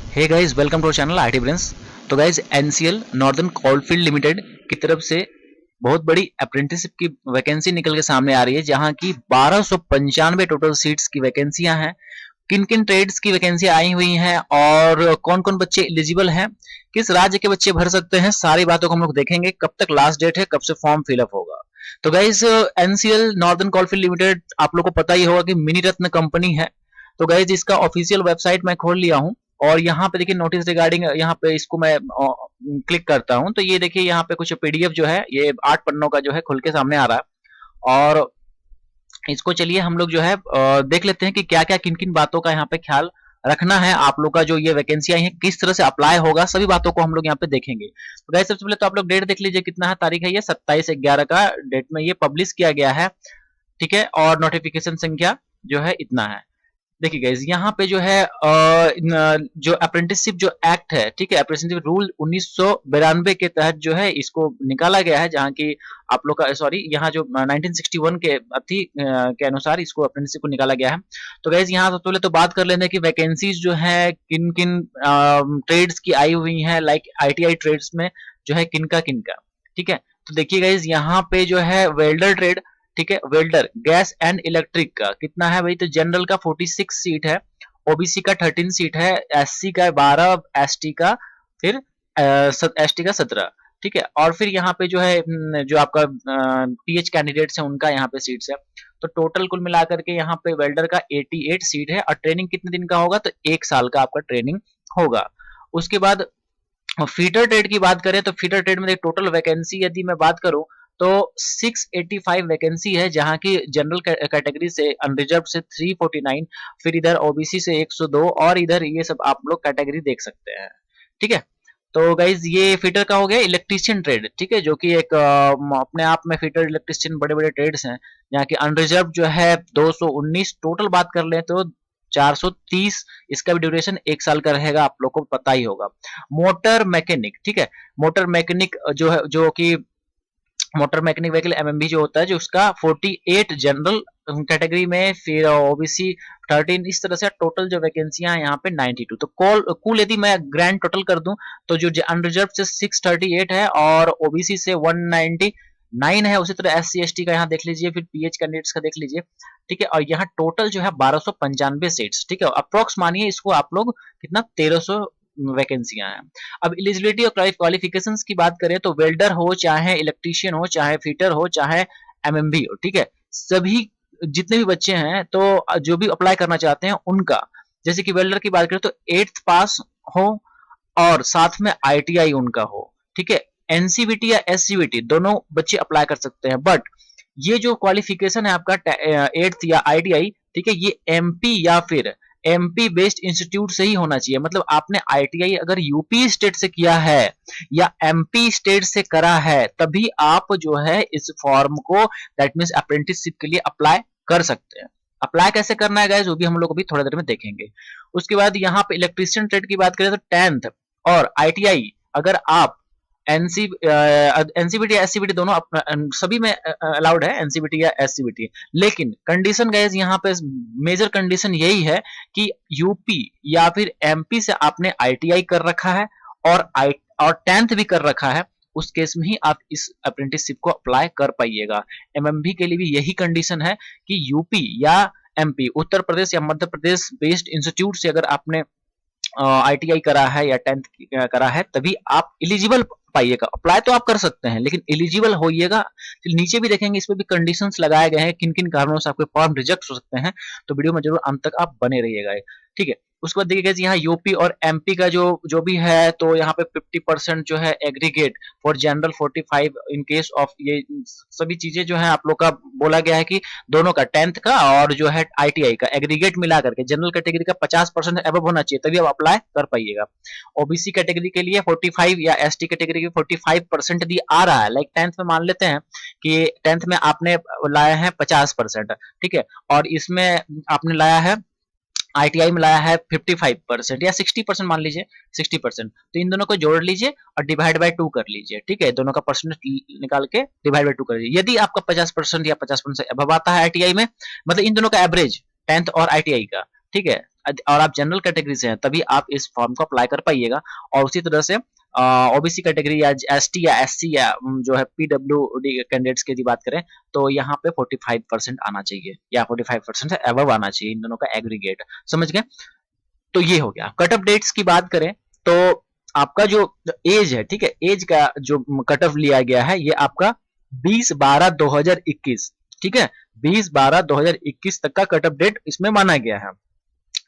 Hey guys, welcome to channel IT brains. तो guys, NCL northern coalfield limited की तरफ से बहुत बड़ी अप्रेंटिसशिप की वैकेंसी निकल के सामने आ रही है, जहां की 1295 टोटल सीट्स की वैकेंसियां हैं। किन किन ट्रेड्स की वैकेंसी आई हुई हैं और कौन कौन बच्चे एलिजिबल हैं, किस राज्य के बच्चे भर सकते हैं, सारी बातों को हम लोग देखेंगे। कब तक लास्ट डेट है, कब से फॉर्म फिलअप होगा। तो guys, NCL northern coalfield limited आप लोग को पता ही होगा कि मिनी रत्न कंपनी है। तो गाइस, इसका ऑफिशियल वेबसाइट मैं खोल लिया हूँ और यहाँ पे देखिए नोटिस रिगार्डिंग, यहाँ पे इसको मैं क्लिक करता हूँ तो ये देखिए यहाँ पे कुछ पीडीएफ जो है ये 8 पन्नों का जो है खुल के सामने आ रहा है। और इसको चलिए हम लोग जो है देख लेते हैं कि क्या क्या किन किन बातों का यहाँ पे ख्याल रखना है। आप लोग का जो ये वैकेंसी आई है किस तरह से अप्लाई होगा, सभी बातों को हम लोग यहाँ पे देखेंगे। तो गाइस, सबसे पहले तो आप लोग डेट देख लीजिए, कितना है तारीख है, ये 27/11 का डेट में ये पब्लिश किया गया है। ठीक है, और नोटिफिकेशन संख्या जो है इतना है। देखिए गाइस, यहाँ पे जो है जो अप्रेंटिसशिप जो एक्ट है, ठीक है, अप्रेंटिसशिप रूल 1992 के तहत जो है इसको निकाला गया है, जहाँ की आप लोग का सॉरी यहाँ जो 1961 के अथी के अनुसार इसको अप्रेंटिसशिप को निकाला गया है। तो गाइस, यहाँ सबसे पहले तो बात कर लेते हैं कि वैकेंसीज जो है किन किन ट्रेड्स की आई हुई है, लाइक आईटीआई ट्रेड्स में जो है किनका किनका। ठीक है, तो देखिए गाइस, यहाँ पे जो है वेल्डर ट्रेड, ठीक है, वेल्डर गैस एंड इलेक्ट्रिक का कितना है भाई, तो जनरल का 46 सीट है, ओबीसी का 13 सीट है, एससी का 12, एसटी का फिर एसटी का 17। ठीक है, और फिर यहाँ पे जो है जो आपका पीएच कैंडिडेट्स हैं उनका यहाँ पे सीट्स है। तो टोटल कुल मिलाकर के यहाँ पे वेल्डर का 88 सीट है और ट्रेनिंग कितने दिन का होगा, तो 1 साल का आपका ट्रेनिंग होगा। उसके बाद फीटर ट्रेड की बात करें तो फीटर ट्रेड में टोटल वैकेंसी यदि मैं बात करूं तो 685 वैकेंसी है, जहां की जनरल कैटेगरी से अनरिजर्व से 349, फिर इधर ओबीसी से 102 और इधर ये सब आप लोग कैटेगरी देख सकते हैं। ठीक है, तो गाइज ये फिटर का हो गया। इलेक्ट्रीशियन ट्रेड, ठीक है, जो कि एक अपने आप में फिटर इलेक्ट्रीशियन बड़े बड़े ट्रेड्स हैं, यहाँ की अनरिजर्व जो है 219, टोटल बात कर ले तो 430। इसका भी ड्यूरेशन 1 साल का रहेगा, आप लोग को पता ही होगा। मोटर मैकेनिक, ठीक है, मोटर मैकेनिक जो है, जो कि मोटर मैकेनिक व्हीकल एमएमवी जो होता है, जो उसका 48 जनरल कैटेगरी में, फिर ओबीसी 13, इस तरह से टोटल जो वैकेंसियां हैं यहाँ पे 92। तो कुल यदि मैं ग्रैंड टोटल कर दूं तो जो अनरिजर्व से 638 है और ओबीसी से 199 है। उसी तरह एससी एसटी का यहाँ देख लीजिए, फिर पीएच कैंडिडेट्स का देख लीजिए। ठीक है, और यहाँ टोटल जो है 1295 सीट्स। ठीक है, अप्रोक्स मानिए इसको आप लोग कितना 1300 वैकेंसियां हैं। अब एलिजिबिलिटी और क्वालिफिकेशंस की बात करें तो वेल्डर हो, चाहे इलेक्ट्रीशियन हो, चाहे फिटर हो, चाहे एमएमवी हो, ठीक है, सभी जितने भी बच्चे हैं तो जो भी अप्लाई करना चाहते हैं उनका, जैसे कि वेल्डर की बात करें तो 8th पास हो और साथ में आईटीआई उनका हो। ठीक है, एनसीबीटी या एससीबीटी दोनों बच्चे अप्लाई कर सकते हैं, बट ये जो क्वालिफिकेशन है आपका 8th या आईटीआई, ठीक है, ये एमपी या फिर एमपी बेस्ड इंस्टीट्यूट से ही होना चाहिए। मतलब आपने आईटीआई अगर यूपी स्टेट से किया है या एमपी स्टेट से करा है, तभी आप जो है इस फॉर्म को, दैट मींस अप्रेंटिसशिप के लिए अप्लाई कर सकते हैं। अप्लाई कैसे करना है गाइस, वो भी हम लोग अभी थोड़ी देर में देखेंगे। उसके बाद यहाँ पे इलेक्ट्रीशियन ट्रेड की बात करें तो 10th और आईटीआई अगर आप एनसीबीटी या एससीबीटी दोनों सभी में अलाउड है, एनसीबीटी या एससीबीटी। लेकिन कंडीशन गाइस यहाँ पे मेजर कंडीशन यही है कि यूपी या फिर एमपी से आपने आईटीआई कर रखा है और 10th भी कर रखा है, उस केस में ही आप इस अप्रेंटिसशिप को अप्लाई कर पाइएगा। एमएमबी के लिए भी यही कंडीशन है कि यूपी या एमपी, उत्तर प्रदेश या मध्य प्रदेश बेस्ड इंस्टीट्यूट से अगर आपने आईटीआई करा है या 10th करा है, तभी आप एलिजिबल पाइएगा। अप्लाई तो आप कर सकते हैं लेकिन एलिजिबल होइएगा। नीचे भी देखेंगे, इसमें भी कंडीशंस लगाए गए हैं किन किन कारणों से आपके फॉर्म रिजेक्ट हो सकते हैं, तो वीडियो में जरूर अंत तक आप बने रहिएगा। ठीक है, उसके बाद देखिएगा यहाँ यूपी और एमपी का जो जो भी है, तो यहाँ पे 50% जो है aggregate for general, 45 in case of, ये सभी चीजें जो है आप लोग का बोला गया है कि दोनों का 10th का और जो है आईटीआई का एग्रीगेट मिला करके जनरल कैटेगरी का 50% अबव होना चाहिए, तभी आप अप्लाई कर पाइएगा। ओबीसी कैटेगरी के लिए 45 या एसटी कैटेगरी के 45% यदि आ रहा है, लाइक 10th में मान लेते हैं कि 10th में आपने लाया है 50%, ठीक है, और इसमें आपने लाया है आईटीआई में लाया है 55% या 60% मान लीजिए, 60%, तो इन दोनों को जोड़ लीजिए और डिवाइड बाय 2 कर लीजिए। ठीक है, दोनों का परसेंटेज निकाल के डिवाइड बाय 2 कर लीजिए। यदि आपका 50% या 50% से अबव आता है आईटीआई में, मतलब इन दोनों का एवरेज 10th और आईटीआई का, ठीक है, और आप जनरल कैटेगरी से हैं तभी आप इस फॉर्म को अप्लाई कर पाइएगा। और उसी तरह से ओबीसी कैटेगरी या एसटी या एससी या जो है पीडब्ल्यूडी कैंडिडेट्स की यदि बात करें तो यहाँ पे 45% आना चाहिए या 45% से अबव आना चाहिए इन दोनों का एग्रीगेट। समझ गए? तो ये हो गया। कट ऑफ डेट्स की बात करें तो आपका जो एज है, ठीक है, एज का जो कट ऑफ लिया गया है ये आपका 20/12/2021, ठीक है, 20/12/2021 तक का कट ऑफ डेट इसमें माना गया है,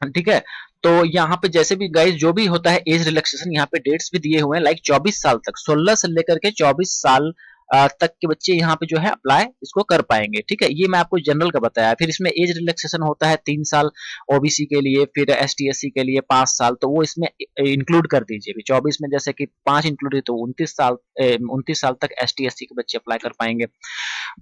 ठीक है। तो यहाँ पे जैसे भी गाइस जो भी होता है एज रिलैक्सेशन यहाँ पे डेट्स भी दिए हुए हैं, लाइक 24 साल तक, 16 से लेकर के 24 साल तक के बच्चे यहाँ पे जो है अप्लाई इसको कर पाएंगे, ठीक है। ये मैं आपको जनरल का बताया। फिर इसमें एज रिलैक्सेशन होता है 3 साल ओबीसी के लिए, फिर एसटी एससी के लिए 5 साल, तो वो इसमें इंक्लूड कर दीजिए। 24 में जैसे कि 5 इंक्लूड है तो 29 साल तक एसटी एससी के बच्चे अप्लाई कर पाएंगे।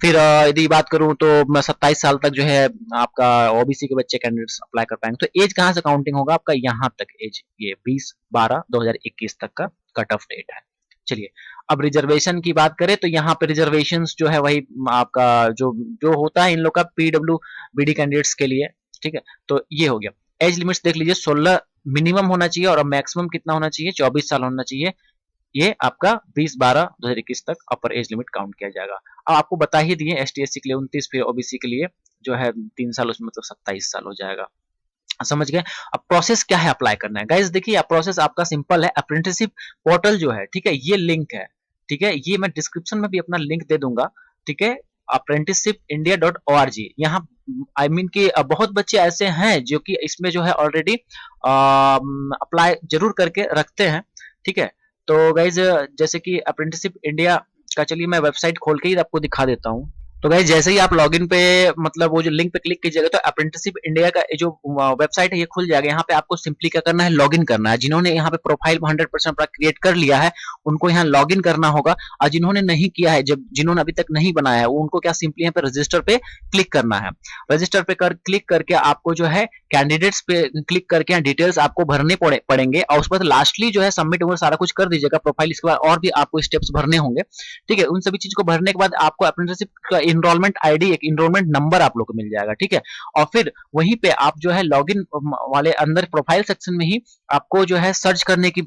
फिर यदि बात करूं तो 27 साल तक जो है आपका ओबीसी के बच्चे कैंडिडेट्स अप्लाई कर पाएंगे। तो एज कहां से काउंटिंग होगा आपका? यहाँ तक एज, ये 20/12/2021 तक का कट ऑफ डेट है। चलिए अब रिजर्वेशन की बात करें तो यहाँ पे रिजर्वेशन जो है वही आपका जो जो होता है इन लोग का पीडब्ल्यू बीडी कैंडिडेट्स के लिए, ठीक है। तो ये हो गया। एज लिमिट्स देख लीजिए, 16 मिनिमम होना चाहिए और मैक्सिमम कितना होना चाहिए? 24 साल होना चाहिए। ये आपका 20/12/2021 तक अपर एज लिमिट काउंट किया जाएगा। अब आपको बता ही दिए एस टी एस सी के लिए 29, फिर ओबीसी के लिए जो है 3 साल, उसमें मतलब 27 साल हो जाएगा। समझ गए? अब प्रोसेस क्या है अप्लाई करना है? गाइस देखिए अब प्रोसेस आपका सिंपल है। अप्रेंटिसशिप पोर्टल जो है, ठीक है, ये लिंक है, ठीक है, ये मैं डिस्क्रिप्शन में भी अपना लिंक दे दूंगा, ठीक है। apprenticeshipindia.org, यहाँ आई मीन कि बहुत बच्चे ऐसे हैं जो कि इसमें जो है ऑलरेडी अप्लाई जरूर करके रखते हैं, ठीक है। तो गाइज जैसे कि अप्रेंटिसशिप इंडिया का, चलिए मैं वेबसाइट खोल के ही आपको दिखा देता हूँ। तो गाइज जैसे ही आप लॉगिन पे मतलब वो जो लिंक पे क्लिक कीजिएगा तो अप्रेंटिसशिप इंडिया का जो वेबसाइट है ये खुल जाएगा। यहाँ पे आपको सिंपली क्या करना है? लॉगिन करना है। जिन्होंने यहाँ पे प्रोफाइल 100% अपना क्रिएट कर लिया है उनको यहाँ लॉगिन करना होगा, और जिन्होंने नहीं किया है, जब जिन्होंने अभी तक नहीं बनाया है उनको क्या सिंपली यहाँ पे रजिस्टर पे क्लिक करना है। रजिस्टर पे क्लिक करके आपको जो है कैंडिडेट्स पे क्लिक करके यहाँ डिटेल्स आपको भरने पड़ेंगे, और उसके बाद लास्टली जो है सबमिट वो सारा कुछ कर दीजिएगा प्रोफाइल। इसके बाद और भी आपको स्टेप्स भरने होंगे, ठीक है। उन सभी चीज को भरने के बाद आपको अप्रेंटिसशिप का इनरोलमेंट आईडी, एक इनरोलमेंट नंबर आप लोग को मिल जाएगा, ठीक है। और फिर वहीं पे आप जो है लॉगिन वाले अंदर प्रोफाइल सेक्शन में ही आपको जो है सर्च करने के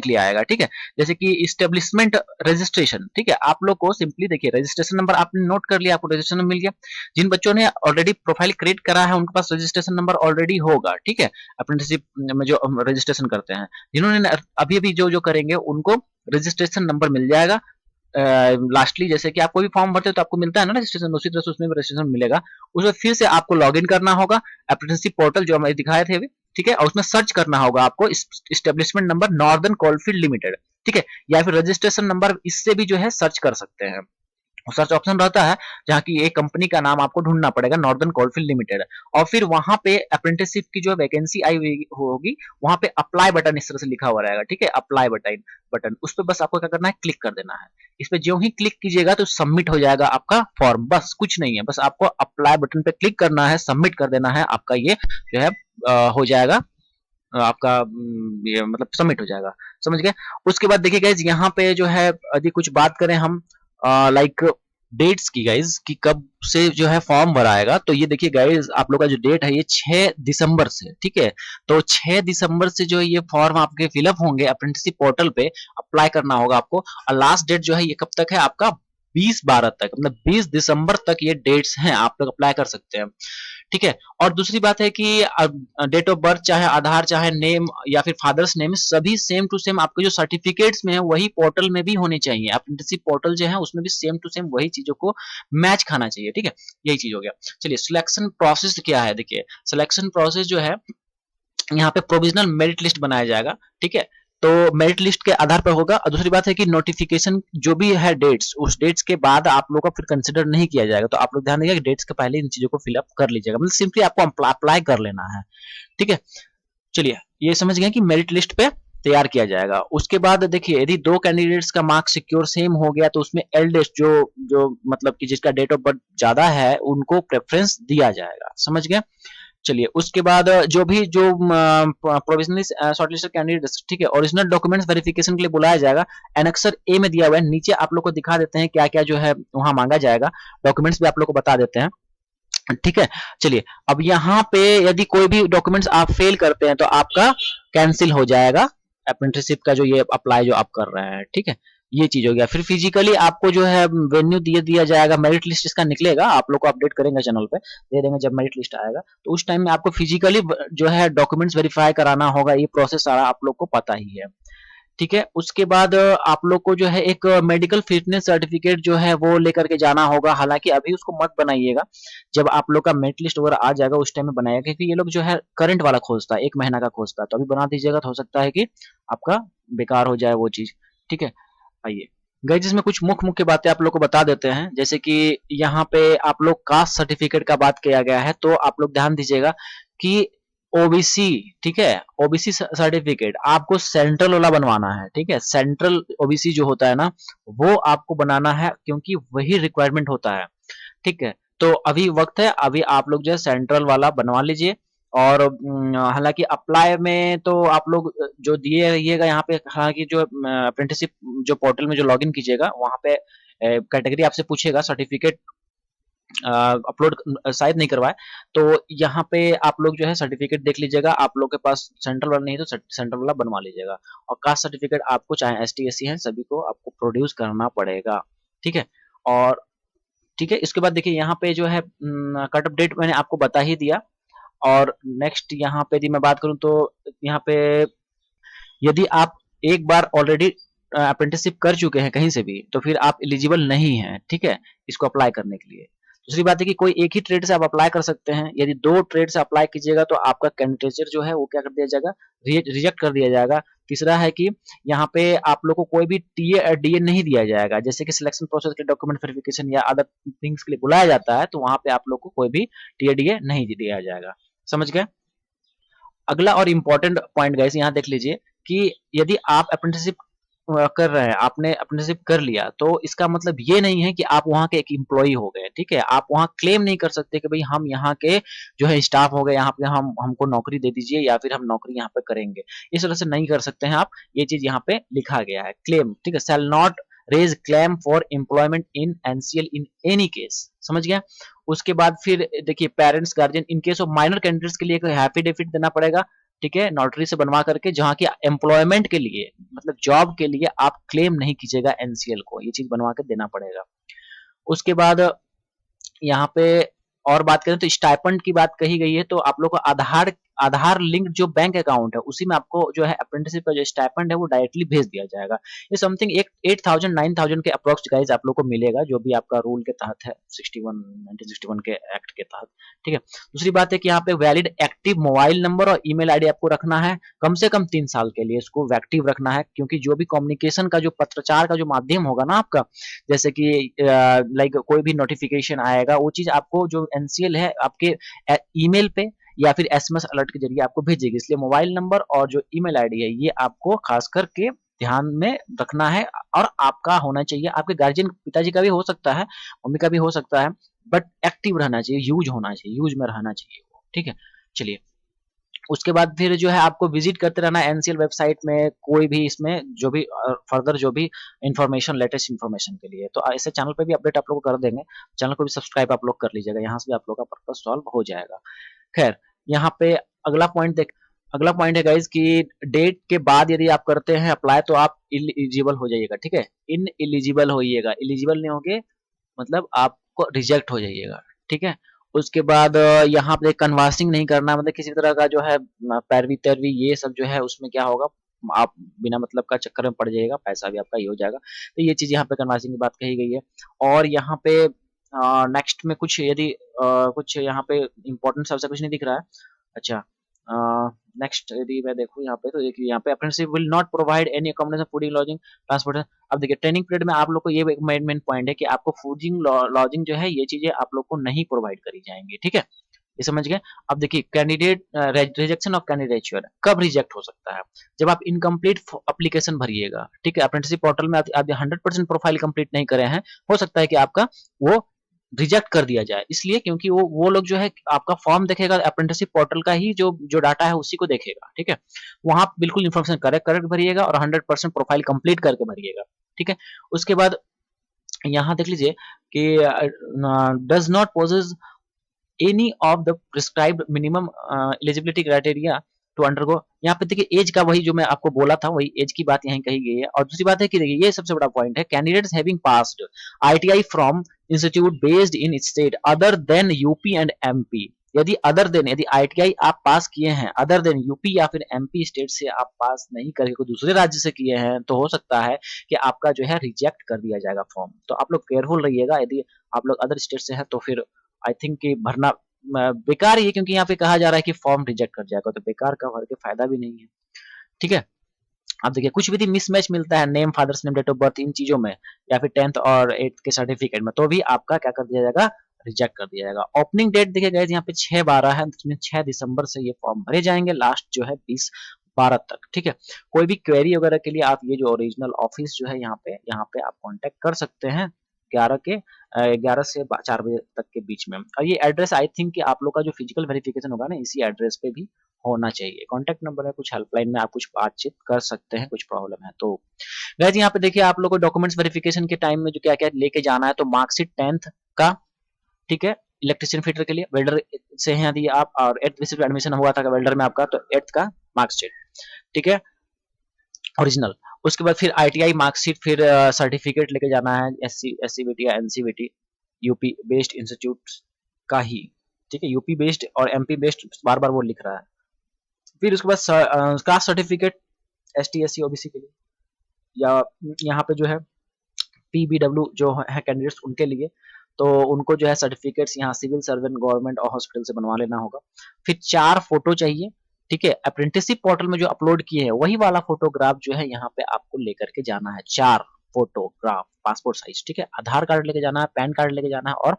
लिए आएगा, ठीक है। जैसे कि इस्टेब्लिशमेंट रजिस्ट्रेशन, ठीक है। आप लोग को सिंपली देखिए रजिस्ट्रेशन नंबर आपने नोट कर लिया, आपको रजिस्ट्रेशन नंबर मिल गया। जिन बच्चों ने ऑलरेडी प्रोफाइल क्रिएट करा है उनके पास रजिस्ट्रेशन नंबर ऑलरेडी होगा, ठीक है, अप्रेंटिसशिप में जो रजिस्ट्रेशन करते हैं। जिन्होंने अभी अभी जो करेंगे उनको रजिस्ट्रेशन नंबर मिल जाएगा। लास्टली जैसे कि आप कोई भी फॉर्म भरते हो तो आपको मिलता है ना रजिस्ट्रेशन, उसी तरह से उसमें भी रजिस्ट्रेशन मिलेगा। उसमें फिर से आपको लॉगिन करना होगा अप्रेंटिसशिप पोर्टल जो हमें दिखाए थे अभी, ठीक है। और उसमें सर्च करना होगा आपको establishment number northern coalfield limited, ठीक है, या फिर रजिस्ट्रेशन नंबर, इससे भी जो है सर्च कर सकते हैं। सर्च ऑप्शन रहता है जहाँ की एक कंपनी का नाम आपको ढूंढना पड़ेगा, नॉर्दर्न कोलफील्ड लिमिटेड, और फिर वहां पे अप्रेंटिसशिप की जो वैकेंसी आई होगी वहां पे अप्लाई बटन इस तरह से लिखा हुआ रहेगा, ठीक है, अप्लाई बटन उस पर बस आपको क्या करना है? क्लिक कर देना है। इस पे जो ही क्लिक कीजिएगा तो सबमिट हो जाएगा आपका फॉर्म, बस कुछ नहीं है, बस आपको अप्लाई बटन पे क्लिक करना है, सबमिट कर देना है, आपका ये जो है हो जाएगा, आपका ये मतलब सबमिट हो जाएगा। समझ गए? उसके बाद देखिए गाइज यहाँ पे जो है यदि कुछ बात करें हम लाइक डेट्स की गाइज कि कब से जो है फॉर्म भराएगा, तो ये देखिए गाइज आप लोग का जो डेट है ये 6 दिसंबर से, ठीक है। तो 6 दिसंबर से जो है ये फॉर्म आपके फिलअप होंगे अप्रेंटिसशिप पोर्टल पे, अप्लाई करना होगा आपको। और लास्ट डेट जो है ये कब तक है आपका? 20/12 तक, मतलब 20 दिसंबर तक ये डेट्स हैं, आप लोग अप्लाई कर सकते हैं, ठीक है। और दूसरी बात है कि डेट ऑफ बर्थ चाहे आधार चाहे नेम या फिर फादर्स नेम सभी सेम टू सेम आपके जो सर्टिफिकेट्स में है वही पोर्टल में भी होने चाहिए। अप्रेंटिसशिप पोर्टल जो है उसमें भी सेम टू सेम वही चीजों को मैच खाना चाहिए, ठीक है। यही चीज हो गया। चलिए सिलेक्शन प्रोसेस क्या है? देखिए सिलेक्शन प्रोसेस जो है यहाँ पे प्रोविजनल मेरिट लिस्ट बनाया जाएगा, ठीक है। तो मेरिट लिस्ट के आधार पर होगा। और दूसरी बात है कि नोटिफिकेशन जो भी है डेट्स, उस डेट्स के बाद आप लोग का फिर कंसिडर नहीं किया जाएगा। तो आप लोग ध्यान रखिएगा कि डेट्स के पहले इन चीजों को फिलअप कर लीजिएगा, मतलब सिंपली आपको अप्लाई कर लेना है, ठीक है। चलिए ये समझ गए कि मेरिट लिस्ट पे तैयार किया जाएगा। उसके बाद देखिए यदि 2 कैंडिडेट्स का मार्क्स सिक्योर सेम हो गया तो उसमें एल्डेस्ट जो जो मतलब कि जिसका डेट ऑफ बर्थ ज्यादा है उनको प्रेफरेंस दिया जाएगा। समझ गए? चलिए उसके बाद जो भी जो प्रोविजनली शॉर्टलिस्टेड कैंडिडेट्स, ठीक है, ओरिजिनल डॉक्यूमेंट्स वेरिफिकेशन के लिए बुलाया जाएगा। एनेक्सर ए में दिया हुआ है, नीचे आप लोग को दिखा देते हैं क्या क्या जो है वहां मांगा जाएगा। डॉक्यूमेंट्स भी आप लोग को बता देते हैं। ठीक है। चलिए, अब यहाँ पे यदि कोई भी डॉक्यूमेंट्स आप फेल करते हैं तो आपका कैंसिल हो जाएगा अप्रेंटिसशिप का जो ये अप्लाई जो आप कर रहे हैं, ठीक है। ये चीज हो गया। फिर फिजिकली आपको जो है वेन्यू दिया दिया जाएगा, मेरिट लिस्ट इसका निकलेगा, आप लोग को अपडेट करेंगे चैनल पे, दे देंगे जब मेरिट लिस्ट आएगा, तो उस टाइम में आपको फिजिकली जो है डॉक्यूमेंट्स वेरीफाई कराना होगा। ये प्रोसेस सारा आप लोग को पता ही है, ठीक है। उसके बाद आप लोग को जो है एक मेडिकल फिटनेस सर्टिफिकेट जो है वो लेकर के जाना होगा। हालांकि अभी उसको मत बनाइएगा, जब आप लोग का मेरिट लिस्ट वगैरह आ जाएगा उस टाइम में बनाइएगा, क्योंकि ये लोग जो है करंट वाला खोजता है, 1 महीना का खोजता है, तो अभी बना दीजिएगा तो हो सकता है कि आपका बेकार हो जाए वो चीज, ठीक है। आइए गाइस, जिसमें कुछ मुख्य मुख्य बातें आप लोग को बता देते हैं, जैसे कि यहाँ पे आप लोग कास्ट सर्टिफिकेट का बात किया गया है, तो आप लोग ध्यान दीजिएगा कि ओबीसी, ठीक है, ओबीसी सर्टिफिकेट आपको सेंट्रल वाला बनवाना है, ठीक है। सेंट्रल ओबीसी जो होता है ना, वो आपको बनाना है, क्योंकि वही रिक्वायरमेंट होता है, ठीक है। तो अभी वक्त है, अभी आप लोग जो है सेंट्रल वाला बनवा लीजिए। और हालांकि अप्लाई में तो आप लोग जो दिए रहिएगा यहाँ पे, हालांकि जो अप्रेंटिसशिप जो पोर्टल में जो लॉगिन कीजिएगा वहाँ पे कैटेगरी आपसे पूछेगा, सर्टिफिकेट अपलोड शायद नहीं करवाए, तो यहाँ पे आप लोग जो है सर्टिफिकेट देख लीजिएगा। आप लोग के पास सेंट्रल वाला नहीं है तो सेंट्रल वाला बनवा लीजिएगा। और कास्ट सर्टिफिकेट आपको चाहे एसटी एससी है सभी को आपको प्रोड्यूस करना पड़ेगा, ठीक है। और ठीक है, इसके बाद देखिए यहाँ पे जो है कट ऑफ डेट मैंने आपको बता ही दिया। और नेक्स्ट यहाँ पे यदि मैं बात करूँ तो यहाँ पे यदि आप एक बार ऑलरेडी अप्रेंटिसशिप कर चुके हैं कहीं से भी, तो फिर आप एलिजिबल नहीं हैं, ठीक है, इसको अप्लाई करने के लिए। दूसरी बात है कि कोई एक ही ट्रेड से आप अप्लाई कर सकते हैं। यदि 2 ट्रेड से अप्लाई कीजिएगा तो आपका कैंडिडेचर जो है वो क्या कर दिया जाएगा, रिजेक्ट कर दिया जाएगा। तीसरा है कि यहाँ पे आप लोग को कोई भी टीए और डीए नहीं दिया जाएगा, जैसे कि सिलेक्शन प्रोसेस के डॉक्यूमेंट वेरिफिकेशन या अदर थिंग्स के लिए बुलाया जाता है, तो वहां पे आप लोग को कोई भी टीए डीए नहीं दिया जाएगा। समझ गए। अगला और इम्पोर्टेंट पॉइंट गाइस यहाँ देख लीजिए कि यदि आप अप्रेंटिसशिप कर रहे हैं, आपने अप्रेंटिसशिप कर लिया, तो इसका मतलब ये नहीं है कि आप वहाँ के एक एम्प्लॉई हो गए, ठीक है। आप वहाँ क्लेम नहीं कर सकते कि भाई हम यहाँ के जो है स्टाफ हो गए, यहाँ पे हम हमको नौकरी दे दीजिए या फिर हम नौकरी यहाँ पे करेंगे। इस तरह से नहीं कर सकते हैं आप, ये चीज यहाँ पे लिखा गया है, क्लेम, ठीक है, shall not raise claim for employment in NCL in any case. समझ गया। उसके बाद फिर देखिए parents guardian in case of minor candidates के लिए एक एफिडेविट देना पड़ेगा, ठीक है, नोटरी से बनवा करके, जहाँ की एम्प्लॉयमेंट के लिए मतलब जॉब के लिए आप क्लेम नहीं कीजिएगा एनसीएल को, ये चीज बनवा के देना पड़ेगा। उसके बाद यहाँ पे और बात करें तो स्टाइपेंड की बात कही गई है, तो आप लोग को आधार आधार लिंक जो बैंक अकाउंट है उसी में आपको जो है अप्रेंटिसशिप का जो स्टाइपेंड है वो डायरेक्टली भेज दिया जाएगा। ये समथिंग एक 8,000 9,000 के अप्रोक्स गाइज आप लोग को मिलेगा, जो भी आपका रूल के तहत है 61 1961 के एक्ट के तहत, ठीक है। दूसरी बात है कि यहाँ पे वैलिड एक्टिव मोबाइल नंबर और ईमेल आईडी आपको रखना है, कम से कम 3 साल के लिए इसको एक्टिव रखना है, क्योंकि जो भी कम्युनिकेशन का जो पत्रचार का जो माध्यम होगा ना आपका, जैसे कि लाइक कोई भी नोटिफिकेशन आएगा, वो चीज आपको जो एनसीएल है आपके ईमेल पे या फिर एसएमएस अलर्ट के जरिए आपको भेजेगी। इसलिए मोबाइल नंबर और जो ईमेल आईडी है ये आपको खास करके ध्यान में रखना है। और आपका होना चाहिए, आपके गार्जियन पिताजी का भी हो सकता है, मम्मी का भी हो सकता है, बट एक्टिव रहना चाहिए, यूज होना चाहिए, यूज में रहना चाहिए वो, ठीक है। चलिए, उसके बाद फिर जो है आपको विजिट करते रहना एनसीएल वेबसाइट में, कोई भी इसमें जो भी फर्दर जो भी इंफॉर्मेशन, लेटेस्ट इंफॉर्मेशन के लिए, तो ऐसे चैनल पे भी अपडेट आप लोग को कर देंगे। चैनल को भी सब्सक्राइब आप लोग कर लीजिएगा, यहाँ से भी आप लोग का पर्पज सॉल्व हो जाएगा। खैर, यहाँ पे अगला पॉइंट देख अगला पॉइंट है गाइज कि डेट के बाद यदि आप करते हैं अप्लाई तो आप इलिजिबल हो जाइएगा, ठीक है, इन एलिजिबल होइएगा, एलिजिबल नहीं होगे मतलब आपको रिजेक्ट हो जाइएगा, ठीक है। उसके बाद यहाँ पे कन्वासिंग नहीं करना, मतलब किसी तरह का जो है पैरवी तैरवी ये सब जो है उसमें क्या होगा, आप बिना मतलब का चक्कर में पड़ जाइएगा, पैसा भी आपका ये हो जाएगा। तो ये चीज यहाँ पे कन्वासिंग की बात कही गई है। और यहाँ पे नेक्स्ट में कुछ यदि कुछ यहाँ पे इम्पोर्टेंट सबसे कुछ नहीं दिख रहा है। अच्छा, नेक्स्ट यदि मैं देखूँ यहाँ पे, तो देखिए यहाँ पे apprenticeship will not provide any accommodation, fooding, lodging, transportation. अब देखिए ट्रेनिंग पीरियड में आप लोग को ये मेन पॉइंट है कि आपको फूडिंग, लॉजिंग जो है ये चीजें आप लोग को नहीं प्रोवाइड करी जाएंगी, ठीक है, ये समझ गए। अब देखिए कैंडिडेट रिजेक्शन ऑफ कैंडिडेचर कब रिजेक्ट हो सकता है, जब आप इनकम्प्लीट एप्लीकेशन भरिएगा, ठीक है। अप्रेंटिसशिप पोर्टल में आप 100% प्रोफाइल कंप्लीट नहीं करे हैं, हो सकता है कि आपका वो रिजेक्ट कर दिया जाए, इसलिए क्योंकि वो लोग जो है आपका फॉर्म देखेगा, अप्रेंटिसशिप पोर्टल का ही जो जो डाटा है उसी को देखेगा, ठीक है। वहां बिल्कुल इन्फॉर्मेशन करेक्ट करेक्ट भरिएगा और 100% प्रोफाइल कंप्लीट करके भरिएगा, ठीक है। उसके बाद यहाँ देख लीजिए कि does not possess any of the prescribed minimum eligibility criteria to undergo. यहाँ पे देखिए एज का वही जो मैं आपको बोला था वही एज की बात यहाँ कही गई है। और दूसरी बात है कि देखिए ये सबसे बड़ा पॉइंट है, candidates having passed ITI from institute based in state other than UP and MP. यदि अदर देन यदि आईटीआई आप पास किए हैं अदर देन यूपी या फिर एमपी स्टेट से आप पास नहीं करके कोई दूसरे राज्य से किए हैं तो हो सकता है कि आपका जो है रिजेक्ट कर दिया जाएगा फॉर्म। तो आप लोग केयरफुल रहिएगा, यदि आप लोग अदर स्टेट से हैं तो फिर आई थिंक कि भरना बेकार ही है, क्योंकि यहाँ पे कहा जा रहा है कि फॉर्म रिजेक्ट कर जाएगा, तो बेकार का भर के फायदा भी नहीं है। ठीक है, अब देखिए कुछ भी मिसमैच मिलता है name, father's name, date of birth, इन चीजों में या फिर 10th और 8th के सर्टिफिकेट में, तो भी आपका क्या कर दिया जाएगा, रिजेक्ट कर दिया जाएगा। ओपनिंग डेट देखिए गाइस यहाँ पे 6/12 है, इसमें 6 दिसंबर से ये फॉर्म भरे जाएंगे, लास्ट जो है 20/12 तक। ठीक है, कोई भी क्वेरी वगैरह के लिए आप ये जो ओरिजिनल ऑफिस जो है यहाँ पे आप कांटेक्ट कर सकते हैं 11 से 4 बजे तक के बीच में। और ये एड्रेस आई थिंक कि आप लोग का जो फिजिकल वेरिफिकेशन होगा ना इसी एड्रेस पे भी होना चाहिए। कॉन्टैक्ट नंबर है, कुछ हेल्पलाइन में आप कुछ बातचीत कर सकते हैं, कुछ प्रॉब्लम है तो। गाइस यहाँ पे देखिए आप लोग को डॉक्यूमेंट्स वेरिफिकेशन के टाइम में जो क्या क्या लेके जाना है, तो मार्कशीट 10th का, ठीक है, इलेक्ट्रिशियन फिटर के लिए, वेल्डर से हैं यदि आप, और 8th बेसिस पे एडमिशन हुआ था वेल्डर में आपका, तो 8th का मार्कशीट, ठीक है, ओरिजिनल। उसके बाद फिर आईटीआई मार्कशीट, फिर सर्टिफिकेट लेके जाना है एससीबीटी या एनसीबीटी यूपी बेस्ड इंस्टीट्यूट का ही, ठीक है, यूपी बेस्ड और एमपी बेस्ड बार बार वो लिख रहा है। फिर उसके बाद caste certificate S T S C OBC के लिए, या यहाँ पे जो है पीबीडब्ल्यू जो है कैंडिडेट्स उनके लिए, तो उनको जो है सर्टिफिकेट्स यहाँ सिविल सर्वेंट गवर्नमेंट और हॉस्पिटल से बनवा लेना होगा। फिर 4 फोटो चाहिए, ठीक है, अप्रेंटिसशिप पोर्टल में जो अपलोड किए हैं वही वाला फोटोग्राफ जो है यहाँ पे आपको लेकर के जाना है, 4 फोटोग्राफ पासपोर्ट साइज, ठीक है, आधार कार्ड लेके जाना है, पैन कार्ड लेके जाना है और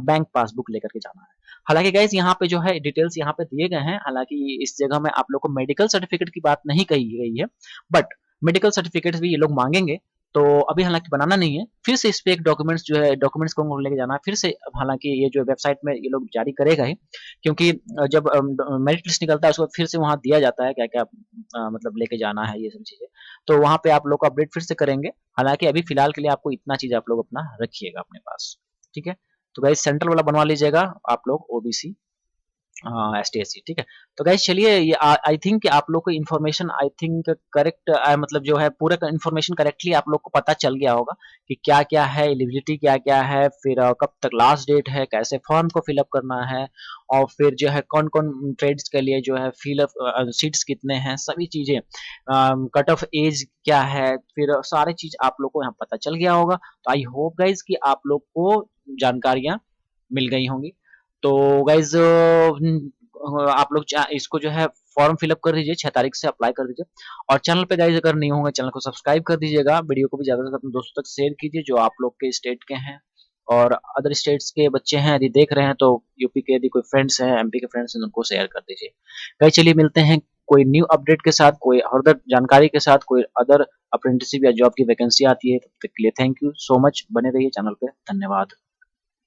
बैंक पासबुक लेकर के जाना है। हालांकि गाइस यहाँ पे जो है डिटेल्स यहाँ पे दिए गए हैं, हालांकि इस जगह में आप लोग को मेडिकल सर्टिफिकेट की बात नहीं कही गई है, बट मेडिकल सर्टिफिकेट्स भी ये लोग मांगेंगे, तो अभी हालांकि बनाना नहीं है, फिर से इस पे एक डॉक्यूमेंट्स जो है डॉक्यूमेंट्स को लेके जाना है फिर से। हालांकि ये जो वेबसाइट में ये लोग जारी करेगा ही, क्योंकि जब मेरिट लिस्ट निकलता है उसको फिर से वहाँ दिया जाता है क्या क्या मतलब लेके जाना है ये सब चीजें, तो वहाँ पे आप लोग को अपडेट फिर से करेंगे। हालांकि अभी फिलहाल के लिए आपको इतना चीज आप लोग अपना रखिएगा अपने पास, ठीक है। तो गाइस सेंट्रल वाला बनवा लीजिएगा आप लोग ओबीसी एसटी ठीक है। तो गाइस चलिए ये आई थिंक कि आप लोग को इन्फॉर्मेशन आई थिंक करेक्ट मतलब जो है पूरा इन्फॉर्मेशन करेक्टली आप लोग को पता चल गया होगा कि क्या क्या है, एलिजिबिलिटी क्या क्या है, फिर कब तक लास्ट डेट है, कैसे फॉर्म को फिलअप करना है, और फिर जो है कौन कौन ट्रेड्स के लिए जो है फिलअप सीट्स कितने हैं, सभी चीजें, कट ऑफ एज क्या है, फिर सारी चीज आप लोग को यहाँ पता चल गया होगा। तो आई होप गाइज कि आप लोग को जानकारियां मिल गई होंगी। तो गाइज आप लोग इसको जो है फॉर्म फिलअप कर दीजिए, 6 तारीख से अप्लाई कर दीजिए। और चैनल पे गाइज अगर नहीं होंगे चैनल को सब्सक्राइब कर दीजिएगा, वीडियो को भी ज्यादा से ज्यादा अपने दोस्तों तक शेयर कीजिए जो आप लोग के स्टेट के हैं और अदर स्टेट्स के बच्चे हैं यदि देख रहे हैं, तो यूपी के यदि कोई फ्रेंड्स हैं, एमपी के फ्रेंड्स हैं, उनको शेयर कर दीजिए। गाइज चलिए मिलते हैं कोई न्यू अपडेट के साथ, कोई अदर जानकारी के साथ, कोई अदर अप्रेंटिसशिप या जॉब की वैकेंसी आती है। तब तक के लिए थैंक यू सो मच, बने रहिए चैनल पे, धन्यवाद।